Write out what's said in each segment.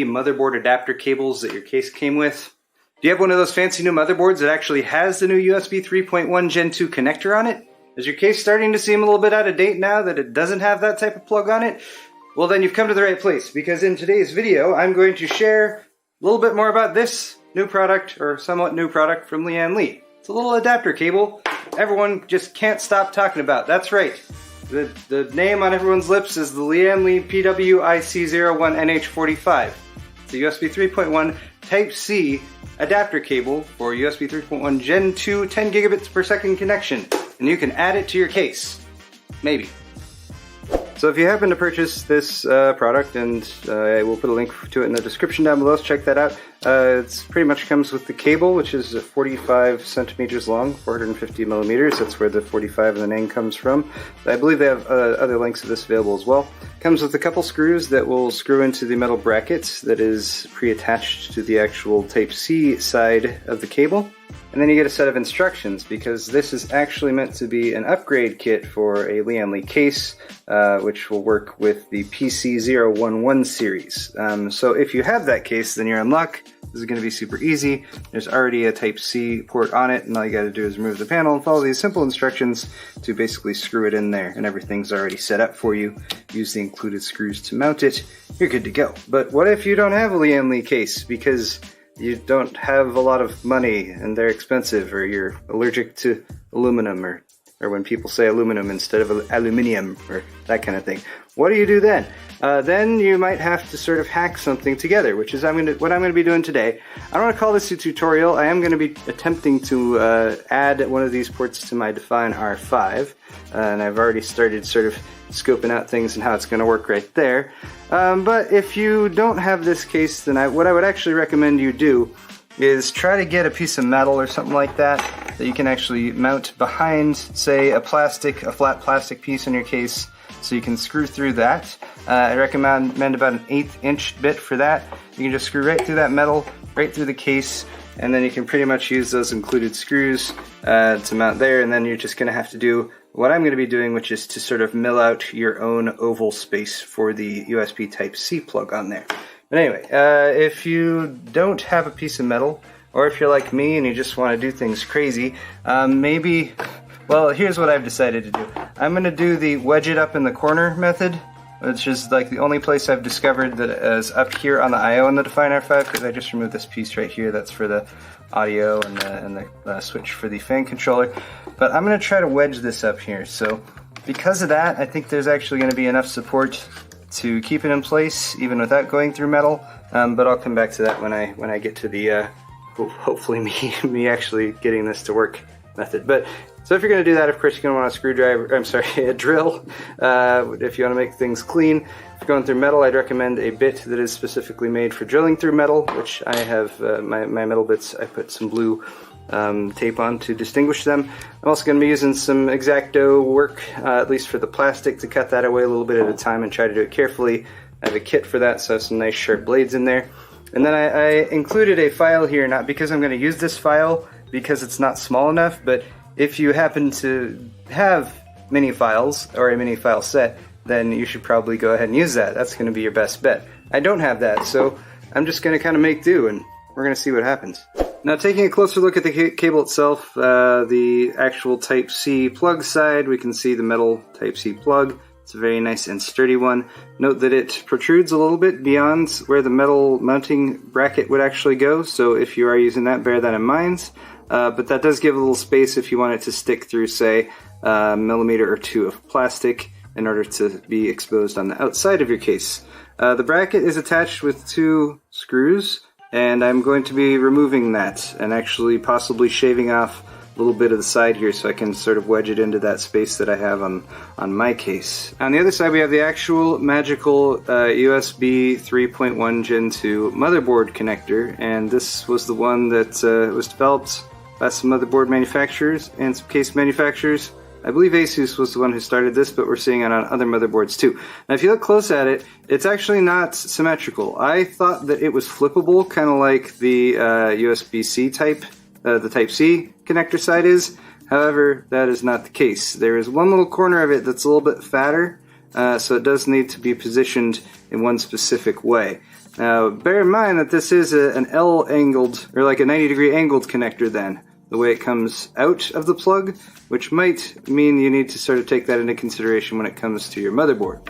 motherboard adapter cables that your case came with. Do you have one of those fancy new motherboards that actually has the new USB 3.1 Gen 2 connector on it? Is your case starting to seem a little bit out of date now that it doesn't have that type of plug on it? Well, then you've come to the right place, because in today's video I'm going to share a little bit more about this new product, or somewhat new product, from Lian Li. It's a little adapter cable everyone just can't stop talking about. That's right. The name on everyone's lips is the Lian Li PWIC01NH45. It's a USB 3.1 Type-C adapter cable for USB 3.1 Gen 2 10 gigabits per second connection. And you can add it to your case. Maybe. So if you happen to purchase this product, and I will put a link to it in the description down below, so check that out. It pretty much comes with the cable, which is 45 centimeters long, 450 millimeters. That's where the 45 in the name comes from. I believe they have other links of this available as well. Comes with a couple screws that will screw into the metal bracket that is pre-attached to the actual Type-C side of the cable. And then you get a set of instructions, because this is actually meant to be an upgrade kit for a Lian Li case, which will work with the PC011 series. So if you have that case, then you're in luck. This is going to be super easy. There's already a Type-C port on it, and all you got to do is remove the panel and follow these simple instructions to basically screw it in there, and everything's already set up for you. Use the included screws to mount it. You're good to go. But what if you don't have a Lian Li case because you don't have a lot of money and they're expensive, or you're allergic to aluminum, or when people say aluminum instead of aluminium, or that kind of thing? What do you do then? Then you might have to sort of hack something together, which is what I'm going to be doing today. I don't want to call this a tutorial. I am going to be attempting to add one of these ports to my Define R5, and I've already started sort of scoping out things and how it's going to work right there. But if you don't have this case, then what I would actually recommend you do is try to get a piece of metal or something like that that you can actually mount behind, say, a flat plastic piece in your case, so you can screw through that. I recommend about an 1/8 inch bit for that. You can just screw right through that metal, right through the case, and then you can pretty much use those included screws to mount there, and then you're just going to have to do what I'm going to be doing, which is to sort of mill out your own oval space for the USB Type-C plug on there. But anyway, if you don't have a piece of metal, or if you're like me and you just want to do things crazy, well, here's what I've decided to do. I'm going to do the wedge it up in the corner method, which is like the only place I've discovered that is up here on the I/O in the Define R5, because I just removed this piece right here that's for the audio and the switch for the fan controller. But I'm going to try to wedge this up here. So because of that, I think there's actually going to be enough support to keep it in place even without going through metal. But I'll come back to that when I get to the hopefully me actually getting this to work method. But so if you're going to do that, of course, you're going to want a drill, if you want to make things clean. If you're going through metal, I'd recommend a bit that is specifically made for drilling through metal, which I have, my metal bits, I put some blue tape on to distinguish them. I'm also going to be using some X-Acto work, at least for the plastic, to cut that away a little bit at a time and try to do it carefully. I have a kit for that, so I have some nice sharp blades in there. And then I included a file here, not because I'm going to use this file, because it's not small enough, but if you happen to have mini files or a mini file set, then you should probably go ahead and use that. That's going to be your best bet. I don't have that, so I'm just going to kind of make do, and we're going to see what happens. Now, taking a closer look at the cable itself, the actual Type-C plug side, we can see the metal Type-C plug. It's a very nice and sturdy one. Note that it protrudes a little bit beyond where the metal mounting bracket would actually go, so if you are using that, bear that in mind. But that does give a little space if you want it to stick through, say, a millimeter or two of plastic in order to be exposed on the outside of your case. The bracket is attached with 2 screws, and I'm going to be removing that and actually possibly shaving off a little bit of the side here so I can sort of wedge it into that space that I have on my case. On the other side, we have the actual magical USB 3.1 Gen 2 motherboard connector, and this was the one that was developed by some motherboard manufacturers and some case manufacturers. I believe Asus was the one who started this, but we're seeing it on other motherboards too. Now if you look close at it, it's actually not symmetrical. I thought that it was flippable, kind of like the USB-C type, the Type-C connector side is. However, that is not the case. There is one little corner of it that's a little bit fatter, so it does need to be positioned in one specific way. Now, bear in mind that this is an L angled, or like a 90-degree angled connector then, the way it comes out of the plug, which might mean you need to sort of take that into consideration when it comes to your motherboard.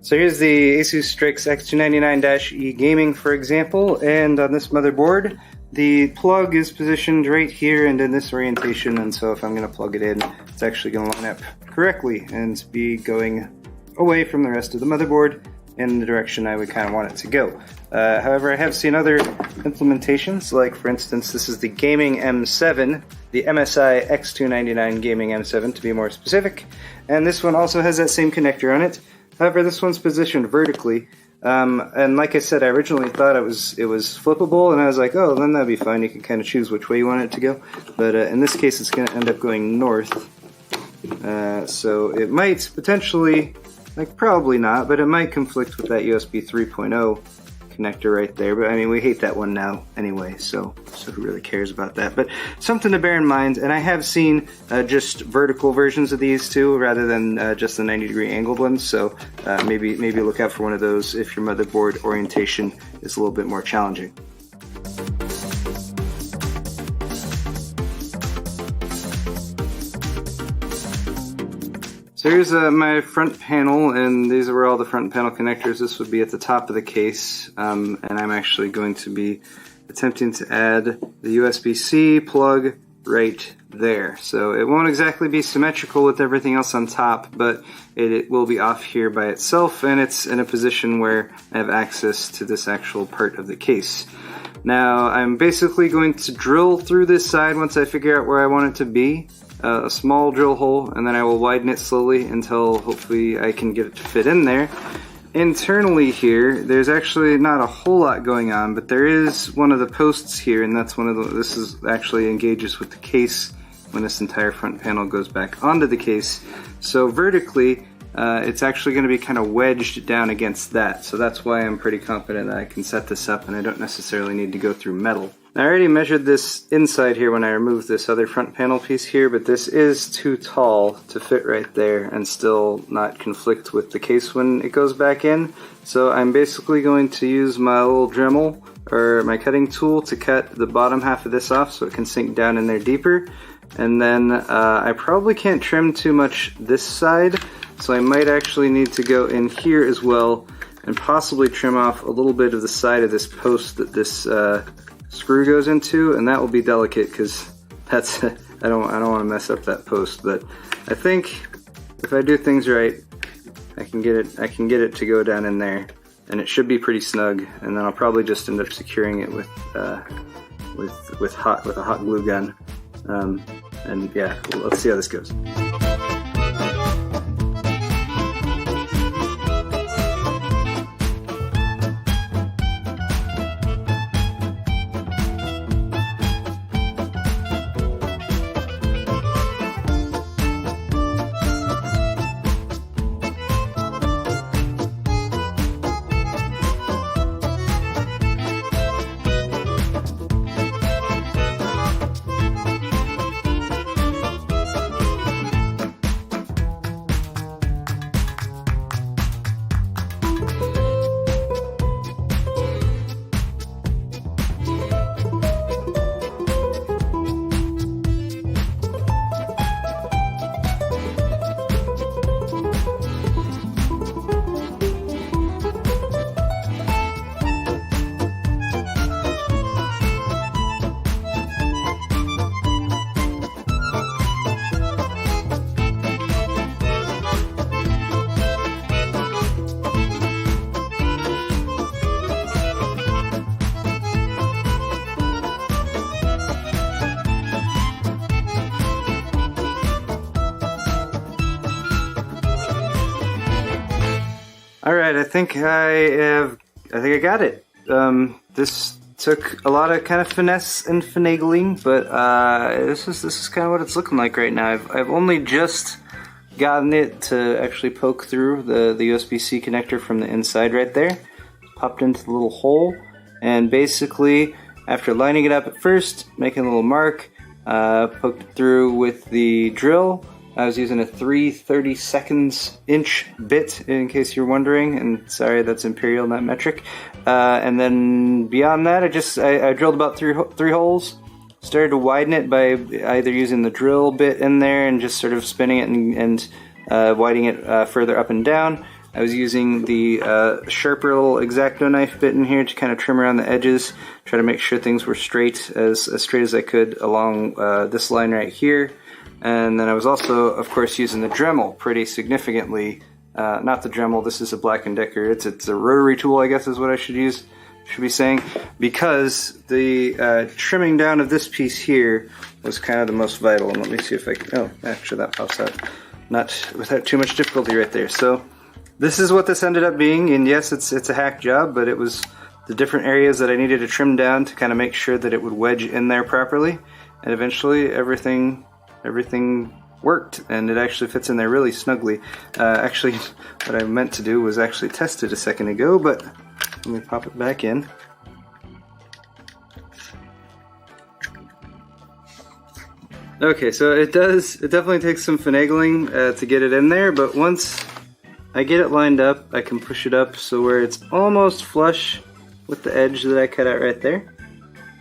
So here's the Asus Strix X299-E Gaming, for example, and on this motherboard, the plug is positioned right here and in this orientation, and so if I'm going to plug it in, it's actually going to line up correctly and be going away from the rest of the motherboard in the direction I would kind of want it to go. However, I have seen other implementations, like for instance, this is the Gaming M7, the MSI X299 Gaming M7 to be more specific, and this one also has that same connector on it. However, this one's positioned vertically, and like I said, I originally thought it was flippable, and I was like, oh, then that'd be fine, you can kind of choose which way you want it to go, but in this case it's going to end up going north, so it might potentially, like probably not, but it might conflict with that USB 3.0 connector right there, but I mean, we hate that one now anyway, so who really cares about that? But something to bear in mind, and I have seen just vertical versions of these too, rather than just the 90-degree angled ones, so maybe look out for one of those if your motherboard orientation is a little bit more challenging. So here's my front panel, and these are where all the front panel connectors. This would be at the top of the case, and I'm actually going to be attempting to add the USB-C plug right there. So it won't exactly be symmetrical with everything else on top, but it will be off here by itself, and it's in a position where I have access to this actual part of the case. Now I'm basically going to drill through this side once I figure out where I want it to be. A small drill hole, and then I will widen it slowly until hopefully I can get it to fit in there. Internally here, there's actually not a whole lot going on, but there is one of the posts here, and that's one of the, this is actually engages with the case when this entire front panel goes back onto the case. So vertically, it's actually going to be kind of wedged down against that, so that's why I'm pretty confident that I can set this up and I don't necessarily need to go through metal. Now, I already measured this inside here when I removed this other front panel piece here, but this is too tall to fit right there and still not conflict with the case when it goes back in. So I'm basically going to use my little Dremel, or my cutting tool, to cut the bottom half of this off so it can sink down in there deeper. And then I probably can't trim too much this side, so I might actually need to go in here as well and possibly trim off a little bit of the side of this post that this screw goes into, and that will be delicate because that's I don't want to mess up that post. But I think if I do things right, I can get it to go down in there, and it should be pretty snug. And then I'll probably just end up securing it with a hot glue gun. And yeah, let's see how this goes. Alright, I think I got it. This took a lot of kind of finesse and finagling, but this is kind of what it's looking like right now. I've only just gotten it to actually poke through the USB-C connector from the inside right there. Popped into the little hole, and basically after lining it up at first, making a little mark, poked it through with the drill, I was using a 3/32 inch bit, in case you're wondering, and sorry, that's imperial, not metric. And then beyond that, I drilled about three holes. Started to widen it by either using the drill bit in there and just sort of spinning it and widening it further up and down. I was using the sharper little X-Acto knife bit in here to kind of trim around the edges, try to make sure things were straight as I could along this line right here. And then I was also, of course, using the Dremel pretty significantly. Not the Dremel, this is a Black & Decker. It's a rotary tool, I guess is what I should be saying, because the trimming down of this piece here was kind of the most vital. And let me see if I can, oh, actually that pops out not without too much difficulty right there. So this is what this ended up being, and yes, it's a hack job, but it was the different areas that I needed to trim down to kind of make sure that it would wedge in there properly, and eventually everything worked, and it actually fits in there really snugly. Actually, what I meant to do was actually test it a second ago, but let me pop it back in. Okay, so it definitely takes some finagling to get it in there, but once I get it lined up, I can push it up so where it's almost flush with the edge that I cut out right there,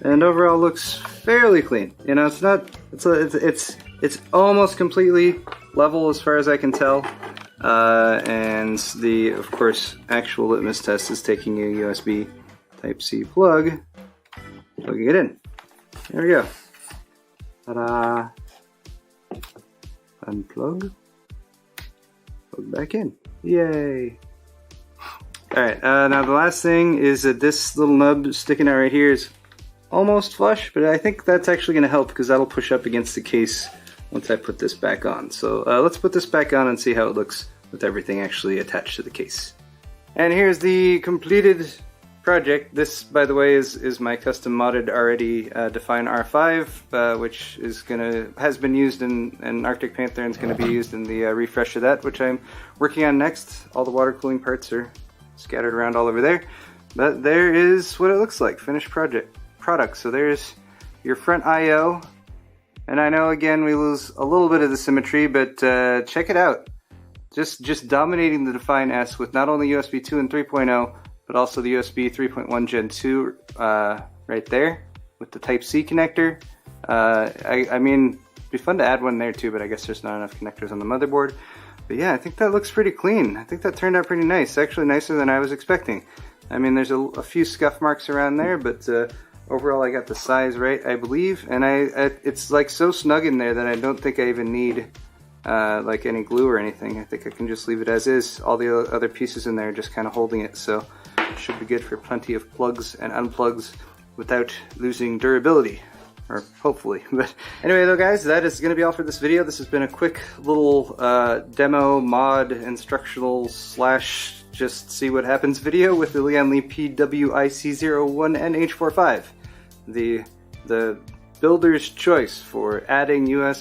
and overall looks fairly clean. You know, it's almost completely level as far as I can tell. And the, of course, actual litmus test is taking a USB Type-C plug, plugging it in. There we go. Ta-da! Unplug. Plug back in. Yay! Alright, now the last thing is that this little nub sticking out right here is almost flush, but I think that's actually going to help because that'll push up against the case once I put this back on. So let's put this back on and see how it looks with everything actually attached to the case. And here's the completed project. This, by the way, is my custom modded already Define R5, which has been used in Arctic Panther and is going to be used in the refresh of that, which I'm working on next. All the water cooling parts are scattered around all over there. But there is what it looks like, finished product. So there's your front I/O. And I know, again, we lose a little bit of the symmetry, but check it out. Just dominating the Define S with not only USB 2 and 3.0, but also the USB 3.1 Gen 2 right there with the Type-C connector. I mean, it'd be fun to add one there too, but I guess there's not enough connectors on the motherboard. But yeah, I think that looks pretty clean. I think that turned out pretty nice, actually nicer than I was expecting. I mean, there's a few scuff marks around there, but overall I got the size right, I believe. And it's like so snug in there that I don't think I even need like any glue or anything. I think I can just leave it as is. All the other pieces in there just kind of holding it, so it should be good for plenty of plugs and unplugs without losing durability, or hopefully. But anyway though guys, that is going to be all for this video. This has been a quick little demo, mod, instructional / just see what happens video with the Lian Li PWIC01NH45. The builder's choice for adding USB